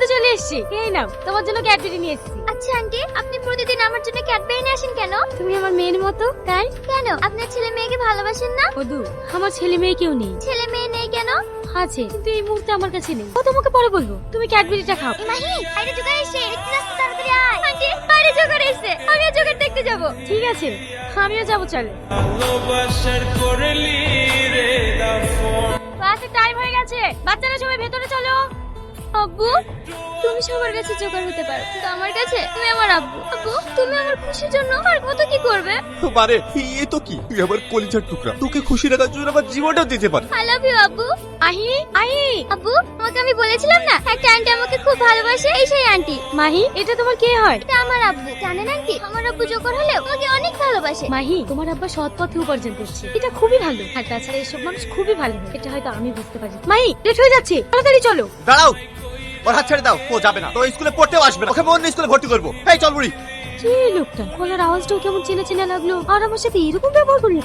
তো চলে এসেছি। এই নাও, তোমার জন্য ক্যাডবেরি নিয়ে এসেছি। আচ্ছা আন্টি, আপনি প্রতিদিন আমার জন্য ক্যাডবেরি নিয়ে আসেন কেন? তুমি আমার মেয়ের মতো, তাই? কেন, আপনার ছেলে মেয়েকে ভালোবাসেন না? ওদু, আমার ছেলে মেয়ে কেউ নেই। ছেলে মেয়ে নেই কেন? আছে, কিন্তু এই মুহূর্তে আমার কাছে নেই। ও তোমাকে পরে বলবো। তুমি ক্যাডবেরিটা খাও। মাহি, বাইরে জোগাড় এসে, একটু রাস্তা তাড়াতাড়ি আয়। আন্টি, বাইরে জোগাড় এসে, আমিও জোগাড় দেখতে যাব। ঠিক আছে, আমিও যাবো, চলো। ক্লাসের টাইম হয়ে গেছে, বাচ্চারা সবাই ভেতরে চলো। আব্বু, তুমি সবার কাছে জোগাড় হতে পারো, কিন্তু আমার কাছে তুমি আমার আব্বু। আব্বু, তুমি আমার খুশির জন্য আর কত কি করবে। মানে এ তো কি, তুই আমার কলিজার টুকরা, তোকে খুশি রাখার জন্য আমার জীবনটাও দিতে পারে। আই লাভ ইউ আব্বু। আহি, আহি। আব্বু, তোমাকে আমি বলেছিলাম না একটা আন্টি আমাকে খুব ভালোবাসে, এই সেই আন্টি। মাহি, এটা তোমার কে হয়? এটা আমার আব্বু। জানেন আন্টি, আমার আব্বু জোগাড় হলেও আমাকে অনেক ভালোবাসে। মাহি, তোমার আব্বা সৎ পথে উপার্জন করছে, এটা খুবই ভালো। আর তাছাড়া এসব মানুষ খুবই ভালো হয়, এটা হয়তো আমি বুঝতে পারি। মাহি, লেট হয়ে যাচ্ছে, তাড়াতাড়ি চলো। দাঁড়াও, ওর হাত ছেড়ে দাও। ও যাবে না, তো স্কুলে পড়তেও আসবে না, ওকে অন্য স্কুলে ভর্তি করবো। এই চল বুড়ি। কি লোকটা, গলার আওয়াজটাও কেমন চেনা চেনা লাগলো, আর আমার সাথে এরকম ব্যবহার করলো।